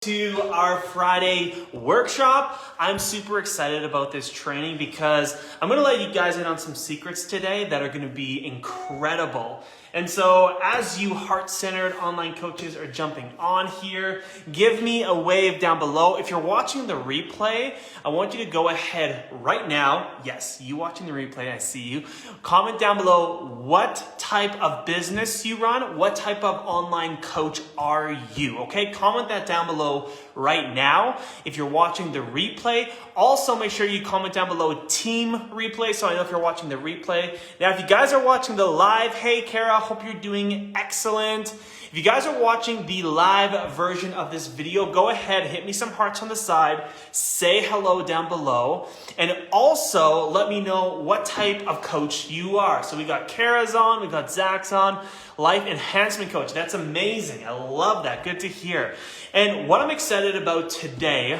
To our Friday workshop. I'm super excited about this training because I'm going to let you guys in on some secrets today that are going to be incredible. And so as you heart-centered online coaches are jumping on here, give me a wave down below. If you're watching the replay, I want you to go ahead right now. Yes, you watching the replay, I see you. Comment down below what type of business you run, what type of online coach are you, okay? Comment that down below right now. If you're watching the replay, also make sure you comment down below team replay so I know if you're watching the replay. Now, if you guys are watching the live, hey Kara, hope you're doing excellent. If you guys are watching the live version of this video, go ahead, hit me some hearts on the side, say hello down below, and also let me know what type of coach you are. So we got Kara's on, we got Zach's on, life enhancement coach. That's amazing. I love that. Good to hear. And what I'm excited about today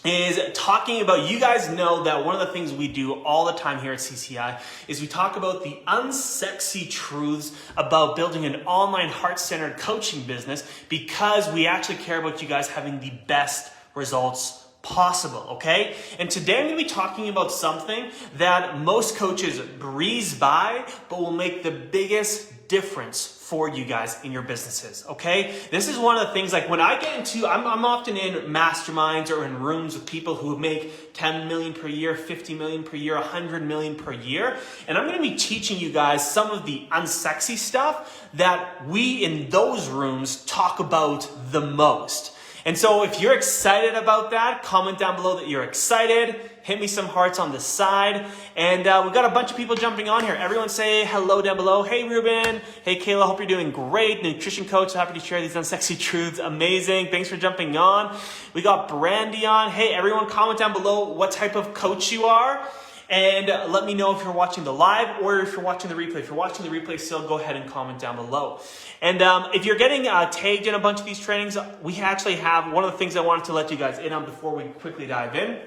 is talking about, you guys know that one of the things we do all the time here at CCI is we talk about the unsexy truths about building an online heart-centered coaching business because we actually care about you guys having the best results possible, okay? And today I'm going to be talking about something that most coaches breeze by, but will make the biggest difference for you guys in your businesses, okay? This is one of the things, like when I get into, I'm often in masterminds or in rooms with people who make 10 million per year, 50 million per year, 100 million per year. And I'm going to be teaching you guys some of the unsexy stuff that we in those rooms talk about the most. And so if you're excited about that, comment down below that you're excited. Hit me some hearts on the side. And we've got a bunch of people jumping on here. Everyone say hello down below. Hey, Ruben. Hey, Kayla. Hope you're doing great. Nutrition coach. Happy to share these unsexy truths. Amazing. Thanks for jumping on. We got Brandy on. Hey, everyone, comment down below what type of coach you are. And let me know if you're watching the live or if you're watching the replay. If you're watching the replay still, go ahead and comment down below. And if you're getting tagged in a bunch of these trainings, we actually have one of the things I wanted to let you guys in on before we quickly dive in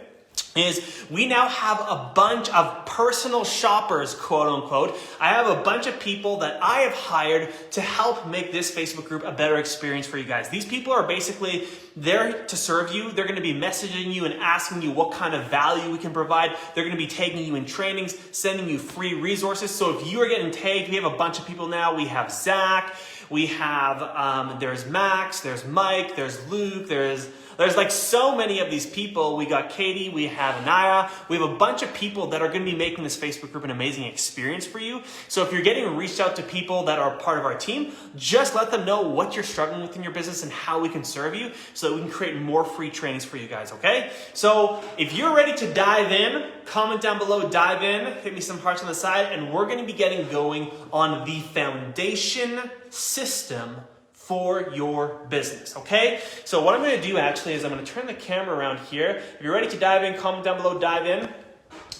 is we now have a bunch of personal shoppers, quote unquote. I have a bunch of people that I have hired to help make this Facebook group a better experience for you guys. These people are basically there to serve you. They're going to be messaging you and asking you what kind of value we can provide. They're going to be tagging you in trainings, sending you free resources. So if you are getting tagged, we have a bunch of people now. We have Zach, we have, there's Max, there's Mike, there's Luke, there's like so many of these people. We got Katie, we have Anaya, we have a bunch of people that are going to be making this Facebook group an amazing experience for you. So if you're getting reached out to people that are part of our team, just let them know what you're struggling with in your business and how we can serve you so that we can create more free trainings for you guys, okay? So if you're ready to dive in, comment down below, dive in, hit me some hearts on the side, and we're going to be getting going on the foundation system for your business, okay? So what I'm going to do actually is I'm going to turn the camera around here. If you're ready to dive in, comment down below, dive in.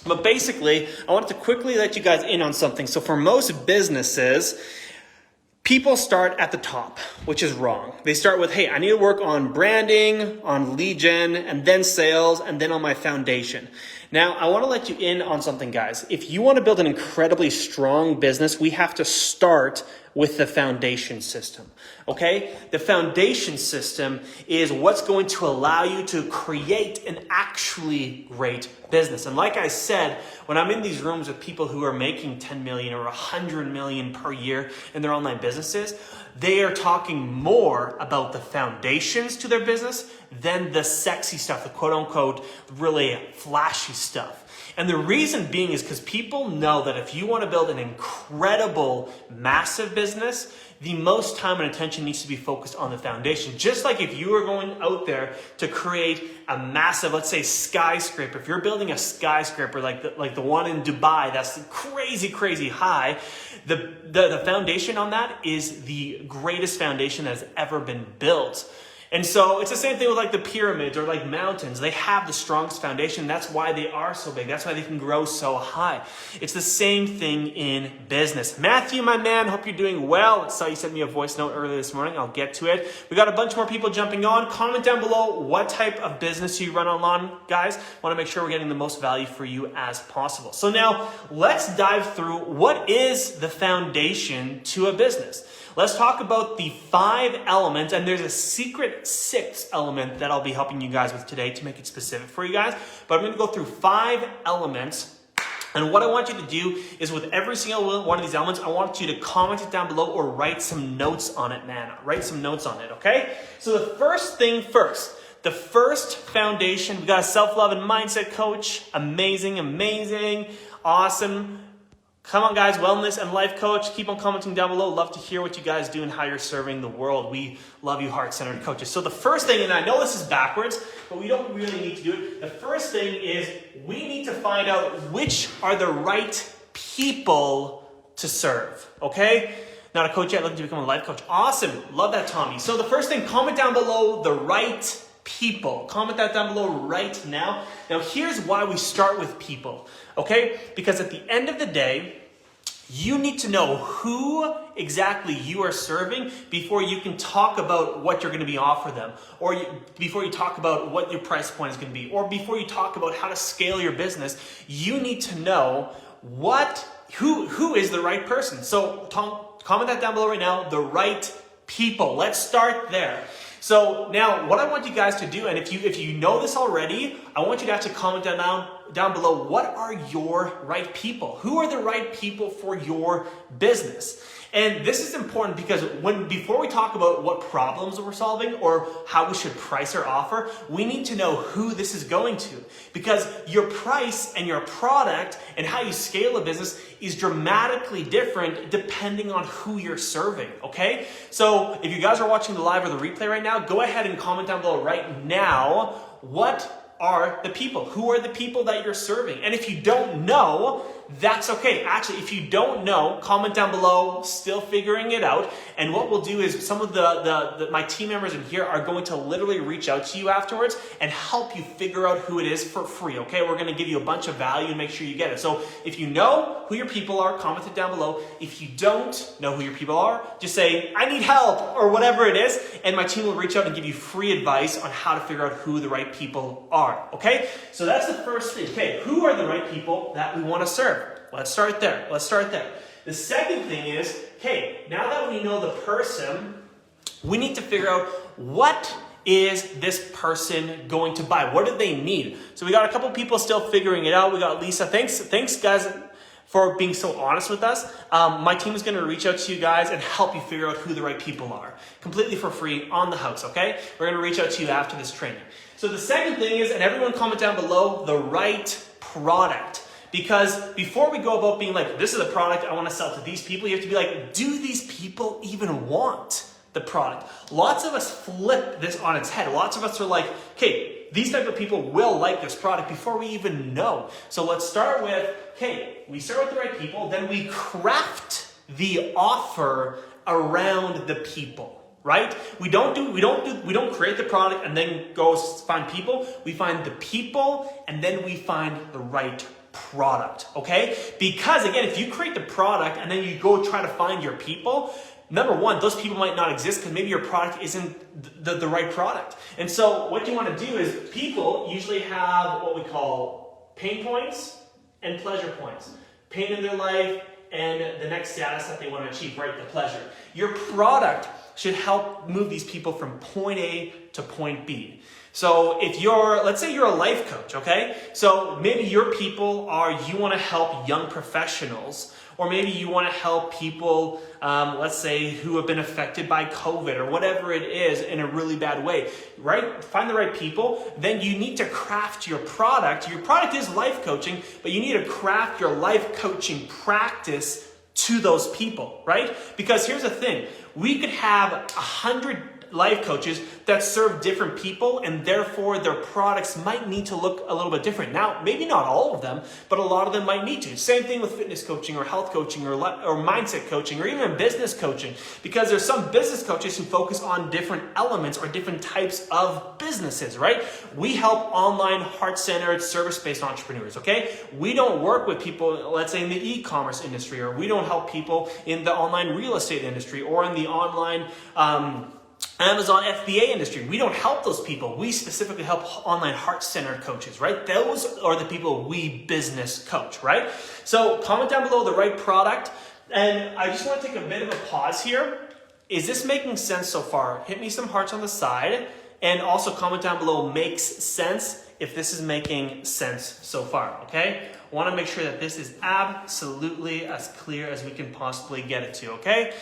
But basically, I wanted to quickly let you guys in on something. So for most businesses, people start at the top, which is wrong. They start with, hey, I need to work on branding, on lead gen, and then sales, and then on my foundation. Now, I want to let you in on something, guys. If you want to build an incredibly strong business, we have to start with the foundation system, okay? The foundation system is what's going to allow you to create an actually great business. And like I said, when I'm in these rooms with people who are making 10 million or 100 million per year in their online businesses, they are talking more about the foundations to their business than the sexy stuff, the quote unquote, really flashy stuff. And the reason being is because people know that if you want to build an incredible, massive business, the most time and attention needs to be focused on the foundation. Just like if you are going out there to create a massive, let's say, skyscraper. If you're building a skyscraper like the one in Dubai, that's crazy, crazy high. The foundation on that is the greatest foundation that has ever been built. And so it's the same thing with like the pyramids or like mountains. They have the strongest foundation. That's why they are so big. That's why they can grow so high. It's the same thing in business. Matthew, my man, hope you're doing well. I saw you sent me a voice note earlier this morning. I'll get to it. We got a bunch more people jumping on. Comment down below what type of business you run online, guys. Want to make sure we're getting the most value for you as possible. So now let's dive through what is the foundation to a business. Let's talk about the 5 elements, and there's a secret sixth element that I'll be helping you guys with today to make it specific for you guys. But I'm going to go through 5 elements. And what I want you to do is with every single one of these elements, I want you to comment it down below or write some notes on it, man. Write some notes on it, okay? So the first thing first, the first foundation, we got a self-love and mindset coach. Amazing, amazing, awesome. Come on, guys, wellness and life coach. Keep on commenting down below. Love to hear what you guys do and how you're serving the world. We love you, heart-centered coaches. So the first thing, and I know this is backwards, but we don't really need to do it. The first thing is we need to find out which are the right people to serve, okay? Not a coach yet, looking to become a life coach. Awesome, love that, Tommy. So the first thing, comment down below the right people. Comment that down below right now. Now here's why we start with people, okay? Because at the end of the day, you need to know who exactly you are serving before you can talk about what you're going to be offering them, or before you talk about what your price point is going to be, or before you talk about how to scale your business. You need to know who is the right person. So comment that down below right now, the right people. Let's start there. So now what I want you guys to do, and if you know this already, I want you to actually comment down below, what are your right people? Who are the right people for your business? And this is important because before we talk about what problems we're solving or how we should price our offer, we need to know who this is going to. Because your price and your product and how you scale a business is dramatically different depending on who you're serving, okay? So if you guys are watching the live or the replay right now, go ahead and comment down below right now, what are the people? Who are the people that you're serving? And if you don't know, that's okay. Actually, if you don't know, comment down below, still figuring it out. And what we'll do is some of my team members in here are going to literally reach out to you afterwards and help you figure out who it is for free, okay? We're going to give you a bunch of value and make sure you get it. So if you know who your people are, comment it down below. If you don't know who your people are, just say, I need help, or whatever it is, and my team will reach out and give you free advice on how to figure out who the right people are, okay? So that's the first thing. Okay, who are the right people that we want to serve? Let's start there. The second thing is, okay, now that we know the person, we need to figure out what is this person going to buy? What do they need? So we got a couple people still figuring it out. We got Lisa. Thanks guys for being so honest with us. My team is going to reach out to you guys and help you figure out who the right people are. Completely for free on the house, okay? We're going to reach out to you after this training. So the second thing is, and everyone comment down below, the right product. Because before we go about being like, this is a product I want to sell to these people, you have to be like, do these people even want the product? Lots of us flip this on its head. Lots of us are like, okay, these type of people will like this product before we even know. So let's start with, okay, we start with the right people, then we craft the offer around the people. Right? We don't create the product and then go find people. We find the people and then we find the right product, okay? Because again, if you create the product and then you go try to find your people, number one, those people might not exist because maybe your product isn't the right product. And so what you want to do is, people usually have what we call pain points and pleasure points. Pain in their life and the next status that they want to achieve, right? The pleasure. Your product should help move these people from point A to point B. So if let's say you're a life coach, okay? So maybe your people are, you want to help young professionals, or maybe you want to help people, let's say, who have been affected by COVID or whatever it is in a really bad way, right? Find the right people. Then you need to craft your product. Your product is life coaching, but you need to craft your life coaching practice to those people, right? Because here's the thing. We could have 100 life coaches that serve different people, and therefore their products might need to look a little bit different. Now, maybe not all of them, but a lot of them might need to. Same thing with fitness coaching or health coaching or mindset coaching or even business coaching, because there's some business coaches who focus on different elements or different types of businesses, right? We help online, heart-centered, service-based entrepreneurs, okay? We don't work with people, let's say, in the e-commerce industry, or we don't help people in the online real estate industry or in the online Amazon FBA industry. We don't help those people. We specifically help online heart-centered coaches, right? Those are the people we business coach, right? So comment down below the right product. And I just want to take a bit of a pause here Is this making sense so far? Hit me some hearts on the side and also comment down below makes sense if this is making sense so far, okay? I want to make sure that this is absolutely as clear as we can possibly get it to, okay?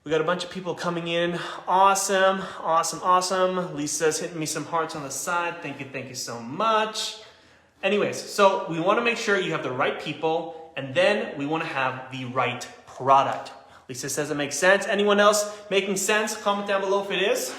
We got a bunch of people coming in. Awesome, awesome, awesome. Lisa's hitting me some hearts on the side. Thank you so much. Anyways, so we want to make sure you have the right people, and then we want to have the right product. Lisa says it makes sense. Anyone else making sense? Comment down below if it is.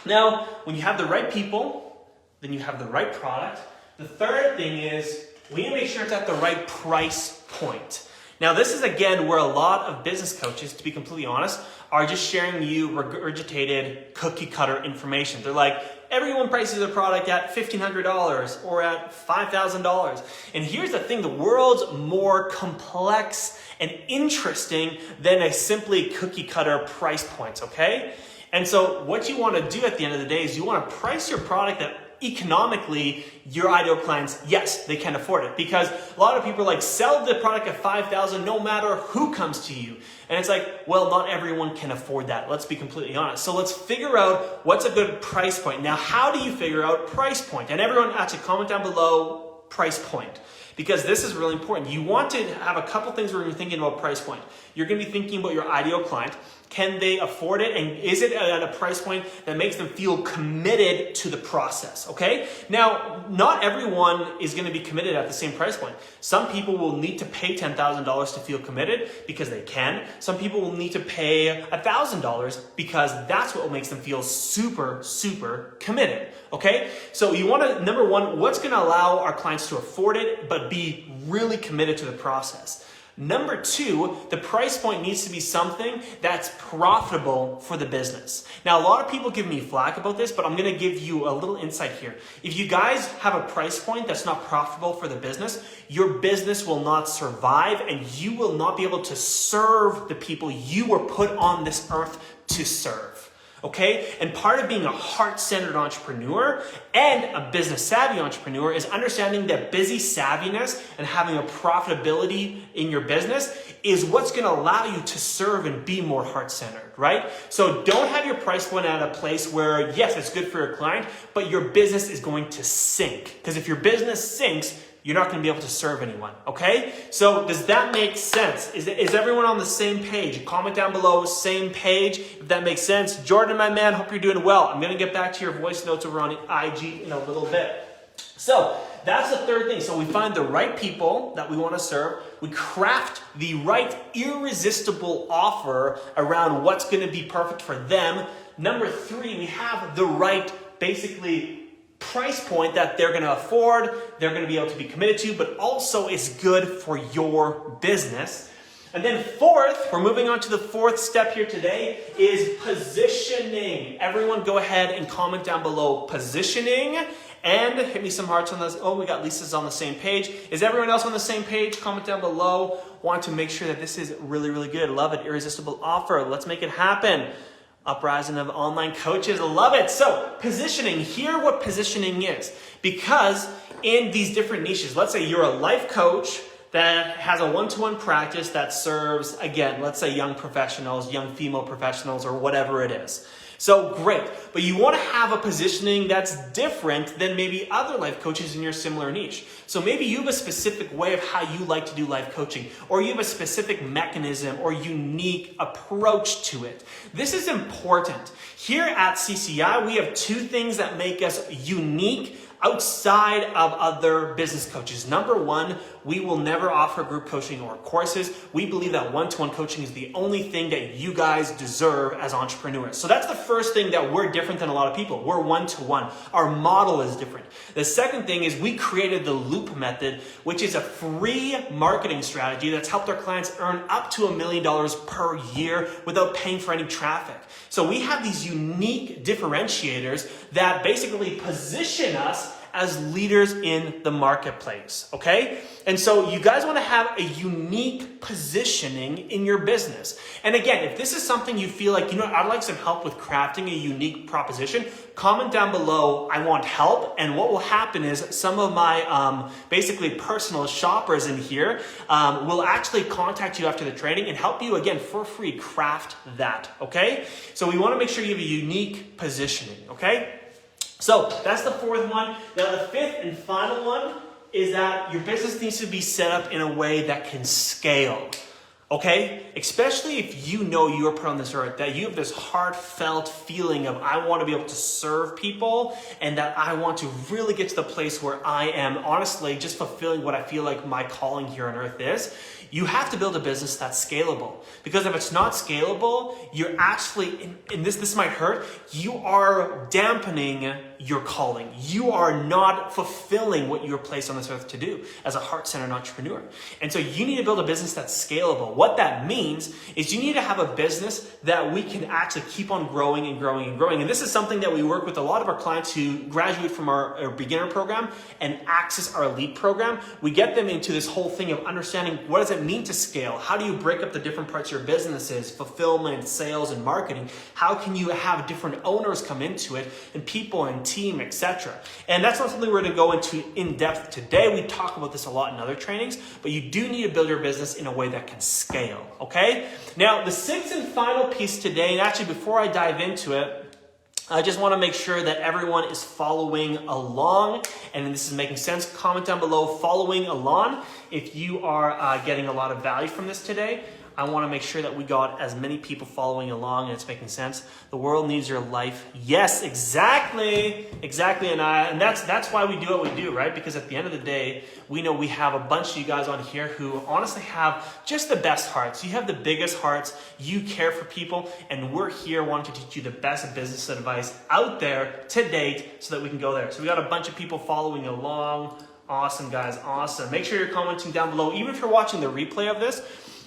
Now, when you have the right people, then you have the right product. The third thing is we need to make sure it's at the right price point. Now, this is again where a lot of business coaches, to be completely honest, are just sharing you regurgitated cookie cutter information. They're like, everyone prices their product at $1,500 or at $5,000. And here's the thing, the world's more complex and interesting than a simply cookie cutter price points, okay? And so what you want to do at the end of the day is you want to price your product that economically your ideal clients, yes, they can afford it. Because a lot of people are like, sell the product at $5,000 no matter who comes to you. And it's like, well, not everyone can afford that. Let's be completely honest. So let's figure out what's a good price point. Now, how do you figure out price point? And everyone actually comment down below price point, because this is really important. You want to have a couple things where you're thinking about price point. You're going to be thinking about your ideal client. Can they afford it? And is it at a price point that makes them feel committed to the process? Okay? Now, not everyone is going to be committed at the same price point. Some people will need to pay $10,000 to feel committed because they can. Some people will need to pay $1,000 because that's what makes them feel super, super committed. Okay? So you want to, number one, what's going to allow our clients to afford it but be really committed to the process? Number two, the price point needs to be something that's profitable for the business. Now, a lot of people give me flack about this, but I'm going to give you a little insight here. If you guys have a price point that's not profitable for the business, your business will not survive and you will not be able to serve the people you were put on this earth to serve. Okay? And part of being a heart-centered entrepreneur and a business-savvy entrepreneur is understanding that busy savviness and having a profitability in your business is what's going to allow you to serve and be more heart-centered, right? So don't have your price point at a place where, yes, it's good for your client, but your business is going to sink. Because if your business sinks, you're not going to be able to serve anyone, okay? So does that make sense? Is everyone on the same page? Comment down below, same page, if that makes sense. Jordan, my man, hope you're doing well. I'm going to get back to your voice notes over on IG in a little bit. So that's the third thing. So we find the right people that we want to serve. We craft the right irresistible offer around what's going to be perfect for them. Number three, we have the right, basically, price point that they're going to afford, they're going to be able to be committed to, but also is good for your business. And then fourth, we're moving on to the fourth step here today, is positioning. Everyone go ahead and comment down below positioning and hit me some hearts on this. Oh, we got Lisa's on the same page. Is everyone else on the same page? Comment down below. Want to make sure that this is really, really good. Love it. Irresistible offer. Let's make it happen. Uprising of online coaches. Love it. So positioning, hear what positioning is. Because in these different niches, let's say you're a life coach that has a one-to-one practice that serves, again, let's say young professionals, young female professionals, or whatever it is. So great, but you want to have a positioning that's different than maybe other life coaches in your similar niche. So maybe you have a specific way of how you like to do life coaching, or you have a specific mechanism or unique approach to it. This is important. Here at CCI, we have two things that make us unique outside of other business coaches. Number one, we will never offer group coaching or courses. We believe that one-to-one coaching is the only thing that you guys deserve as entrepreneurs. So that's the first thing that we're different than a lot of people. We're one-to-one. Our model is different. The second thing is we created the Loop method, which is a free marketing strategy that's helped our clients earn up to $1 million per year without paying for any traffic. So we have these unique differentiators that basically position us as leaders in the marketplace, okay? And so you guys want to have a unique positioning in your business. And again, if this is something you feel like, I'd like some help with crafting a unique proposition, comment down below, I want help. And what will happen is some of my basically personal shoppers in here will actually contact you after the training and help you, again, for free, craft that, okay? So we want to make sure you have a unique positioning, okay? So that's the fourth one. Now the fifth and final one is that your business needs to be set up in a way that can scale. Okay? Especially if you know you are put on this earth, that you have this heartfelt feeling of, I want to be able to serve people, and that I want to really get to the place where I am honestly just fulfilling what I feel like my calling here on earth is. You have to build a business that's scalable. Because if it's not scalable, you're actually, and this might hurt, you are dampening your calling. You are not fulfilling what you're placed on this earth to do as a heart-centered entrepreneur. And so you need to build a business that's scalable. What that means is you need to have a business that we can actually keep on growing and growing and growing. And this is something that we work with a lot of our clients who graduate from our beginner program and access our elite program. We get them into this whole thing of understanding, what does it mean to scale? How do you break up the different parts of your businesses, fulfillment, sales, and marketing? How can you have different owners come into it, and people and team, etc.? And that's not something we're going to go into in depth today. We talk about this a lot in other trainings, but you do need to build your business in a way that can scale, okay? Now, the sixth and final piece today, and actually before I dive into it, I just want to make sure that everyone is following along, and this is making sense. Comment down below, following along, if you are getting a lot of value from this today. I want to make sure that we got as many people following along and it's making sense. The world needs your life. Yes, exactly. And that's why we do what we do, right? Because at the end of the day, we know we have a bunch of you guys on here who honestly have just the best hearts. You have the biggest hearts. You care for people, and we're here wanting to teach you the best business advice out there to date so that we can go there. So we got a bunch of people following along. Awesome, guys. Awesome. Make sure you're commenting down below. Even if you're watching the replay of this,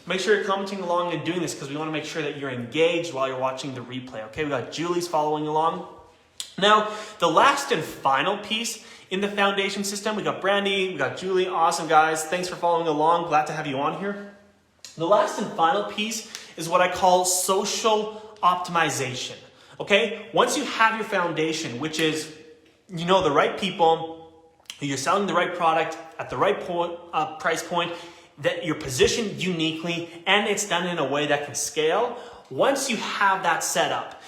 make sure you're commenting along and doing this, because we want to make sure that you're engaged while you're watching the replay. Okay, we got Julie's following along. Now, the last and final piece in the foundation system, we got Brandy, we got Julie. Awesome, guys. Thanks for following along. Glad to have you on here. The last and final piece is what I call social optimization. Okay, once you have your foundation, which is, the right people, you're selling the right product at the right price point, that you're positioned uniquely, and it's done in a way that can scale. Once you have that set up,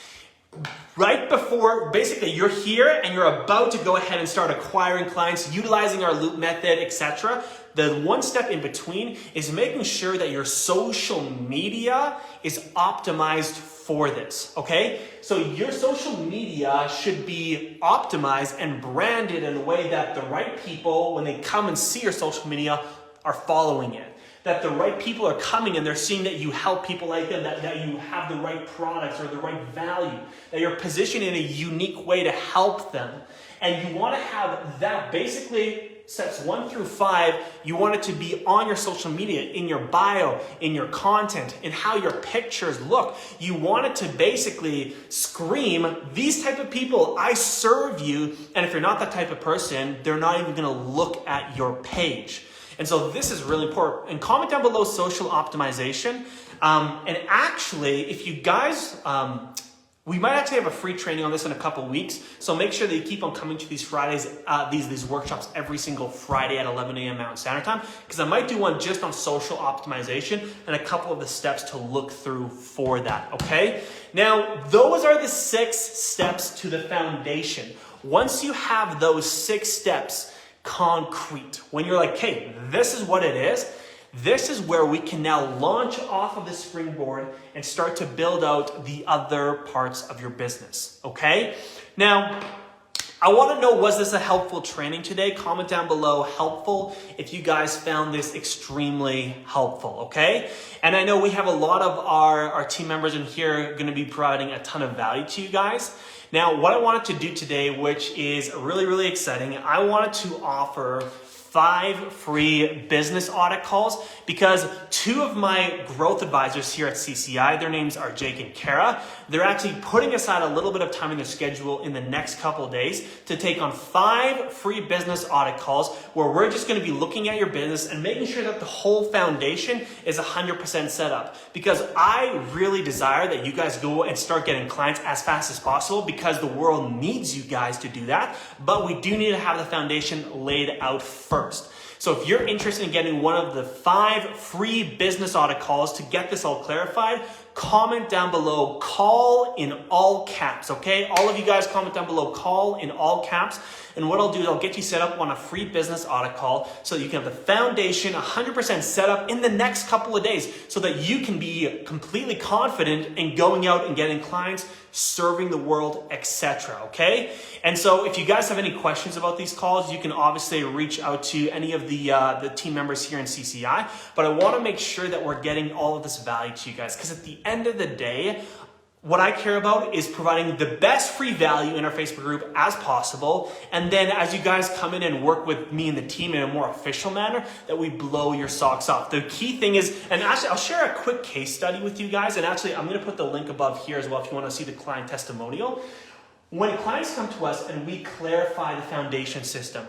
right before, basically you're here and you're about to go ahead and start acquiring clients, utilizing our loop method, etc. The one step in between is making sure that your social media is optimized for this, okay? So your social media should be optimized and branded in a way that the right people, when they come and see your social media, are following it. That the right people are coming and they're seeing that you help people like them, that you have the right products or the right value, that you're positioned in a unique way to help them. And you want to have that basically steps 1 through 5, you want it to be on your social media, in your bio, in your content, in how your pictures look. You want it to basically scream, these type of people, I serve you. And if you're not that type of person, they're not even going to look at your page. And so this is really important. And comment down below social optimization. And actually, if you guys, we might actually have a free training on this in a couple weeks. So make sure that you keep on coming to these Fridays, these workshops every single Friday at 11 a.m. Mountain Standard Time. Because I might do one just on social optimization and a couple of the steps to look through for that, okay? Now, those are the 6 steps to the foundation. Once you have those 6 steps, concrete, when you're like, hey, this is what it is, this is where we can now launch off of the springboard and start to build out the other parts of your business, okay? Now, I want to know, was this a helpful training today? Comment down below, helpful, if you guys found this extremely helpful, okay? And I know we have a lot of our team members in here going to be providing a ton of value to you guys. Now, what I wanted to do today, which is really, really exciting, I wanted to offer 5 free business audit calls because 2 of my growth advisors here at CCI, their names are Jake and Kara. They're actually putting aside a little bit of time in their schedule in the next couple of days to take on 5 free business audit calls where we're just going to be looking at your business and making sure that the whole foundation is 100% set up. Because I really desire that you guys go and start getting clients as fast as possible because the world needs you guys to do that. But we do need to have the foundation laid out first. So if you're interested in getting one of the 5 free business audit calls to get this all clarified, comment down below, call in all caps, okay? All of you guys comment down below, call in all caps. And what I'll do is I'll get you set up on a free business audit call so that you can have the foundation 100% set up in the next couple of days so that you can be completely confident in going out and getting clients, serving the world, etc. Okay? And so if you guys have any questions about these calls, you can obviously reach out to any of the team members here in CCI. But I want to make sure that we're getting all of this value to you guys because at the end of the day, what I care about is providing the best free value in our Facebook group as possible. And then as you guys come in and work with me and the team in a more official manner, that we blow your socks off. The key thing is, and actually I'll share a quick case study with you guys. And actually I'm going to put the link above here as well if you want to see the client testimonial. When clients come to us and we clarify the foundation system,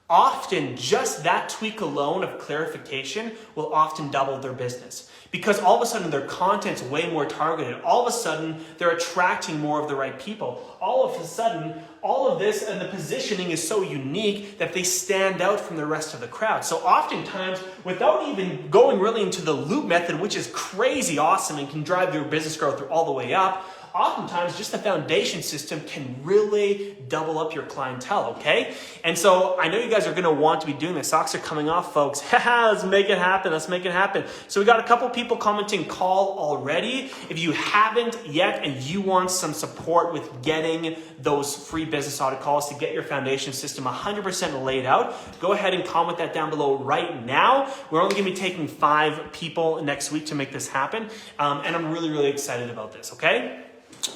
often just that tweak alone of clarification will often double their business. Because all of a sudden their content's way more targeted. All of a sudden they're attracting more of the right people. All of a sudden, all of this and the positioning is so unique that they stand out from the rest of the crowd. So oftentimes, without even going really into the loop method, which is crazy awesome and can drive your business growth all the way up, oftentimes just the foundation system can really double up your clientele, okay? And so I know you guys are gonna want to be doing this. Socks are coming off, folks. Let's make it happen, let's make it happen. So we got a couple people commenting call already. If you haven't yet and you want some support with getting those free business audit calls to get your foundation system 100% laid out, go ahead and comment that down below right now. We're only gonna be taking 5 people next week to make this happen. And I'm really, really excited about this, okay?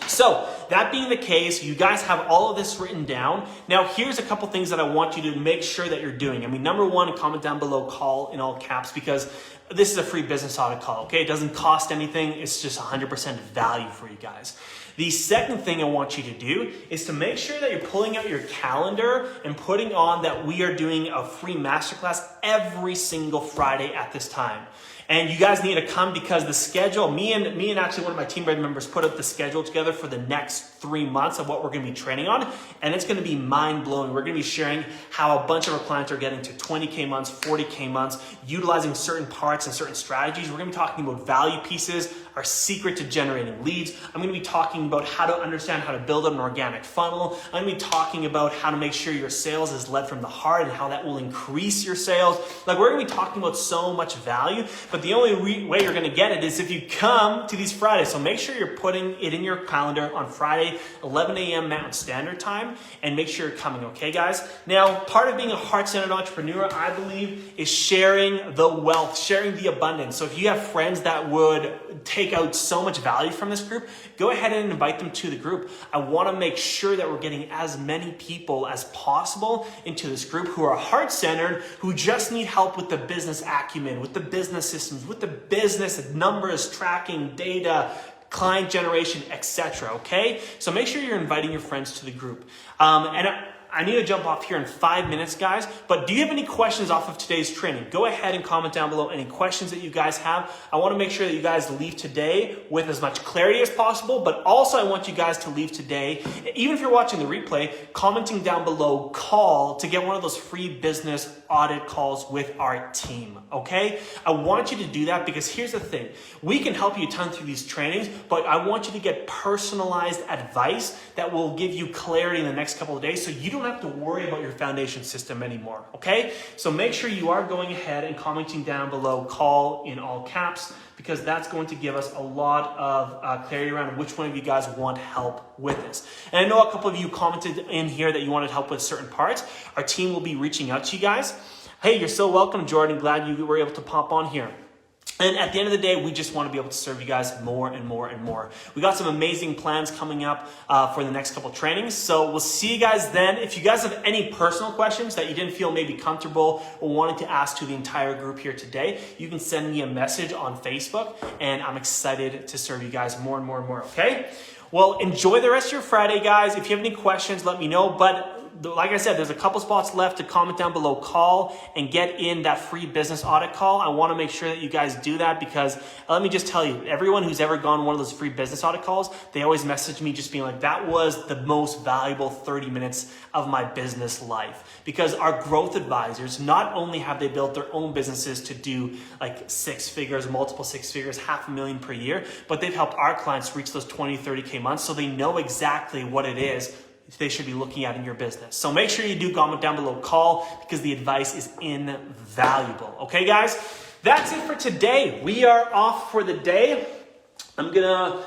So that being the case, you guys have all of this written down. Now here's a couple things that I want you to make sure that you're doing. I mean, number 1, comment down below, call in all caps, because this is a free business audit call, okay? It doesn't cost anything. It's just 100% value for you guys. The second thing I want you to do is to make sure that you're pulling out your calendar and putting on that we are doing a free masterclass every single Friday at this time. And you guys need to come because the schedule, me and actually one of my team members put up the schedule together for the next 3 months of what we're going to be training on. And it's going to be mind blowing. We're going to be sharing how a bunch of our clients are getting to 20K months, 40K months, utilizing certain parts and certain strategies. We're going to be talking about value pieces, our secret to generating leads. I'm going to be talking about how to understand how to build an organic funnel. I'm going to be talking about how to make sure your sales is led from the heart and how that will increase your sales. Like, we're going to be talking about so much value, but the only way you're going to get it is if you come to these Fridays. So make sure you're putting it in your calendar on Friday, 11 a.m. Mountain Standard Time, and make sure you're coming, okay, guys? Now, part of being a heart-centered entrepreneur, I believe, is sharing the wealth, sharing the abundance. So if you have friends that would take out so much value from this group, go ahead and invite them to the group. I want to make sure that we're getting as many people as possible into this group who are heart-centered, who just need help with the business acumen, with the business systems, with the business numbers, tracking, data, client generation, etc. Okay? So make sure you're inviting your friends to the group. I need to jump off here in 5 minutes, guys, but do you have any questions off of today's training? Go ahead and comment down below any questions that you guys have. I want to make sure that you guys leave today with as much clarity as possible, but also I want you guys to leave today, even if you're watching the replay, commenting down below, call to get one of those free business audit calls with our team, okay? I want you to do that because here's the thing. We can help you a ton through these trainings, but I want you to get personalized advice that will give you clarity in the next couple of days so you don't have to worry about your foundation system anymore, okay? So make sure you are going ahead and commenting down below, call in all caps, because that's going to give us a lot of clarity around which one of you guys want help with this. And I know a couple of you commented in here that you wanted help with certain parts. Our team will be reaching out to you guys. Hey, you're so welcome, Jordan. Glad you were able to pop on here. And at the end of the day, we just want to be able to serve you guys more and more and more. We got some amazing plans coming up for the next couple trainings. So we'll see you guys then. If you guys have any personal questions that you didn't feel maybe comfortable or wanted to ask to the entire group here today, you can send me a message on Facebook, and I'm excited to serve you guys more and more and more, okay? Well, enjoy the rest of your Friday, guys. If you have any questions, let me know. But like I said, there's a couple spots left to comment down below, call, and get in that free business audit call. I want to make sure that you guys do that, because let me just tell you, everyone who's ever gone one of those free business audit calls, they always message me just being like, that was the most valuable 30 minutes of my business life. Because our growth advisors, not only have they built their own businesses to do like 6 figures, multiple 6 figures, $500,000 per year, but they've helped our clients reach those 20, 30K months, so they know exactly what it is they should be looking at in your business. So make sure you do comment down below, call, because the advice is invaluable. Okay, guys? That's it for today. We are off for the day. I'm gonna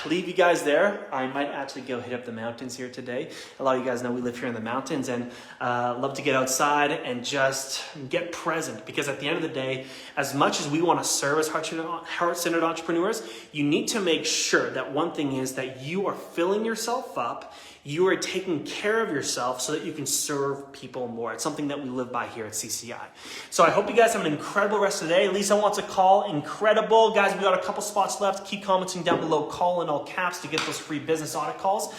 leave you guys there. I might actually go hit up the mountains here today. A lot of you guys know we live here in the mountains, and love to get outside and just get present, because at the end of the day, as much as we want to serve as heart-centered entrepreneurs, you need to make sure that one thing is that you are filling yourself up, you are taking care of yourself so that you can serve people more. It's something that we live by here at CCI. So I hope you guys have an incredible rest of the day. Lisa wants a call. Incredible. Guys, we got a couple spots left. Keep commenting down below, call in all caps to get those free business audit calls.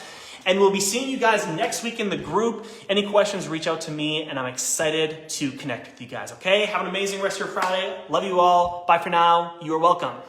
And we'll be seeing you guys next week in the group. Any questions, reach out to me, and I'm excited to connect with you guys, okay? Have an amazing rest of your Friday. Love you all. Bye for now. You are welcome.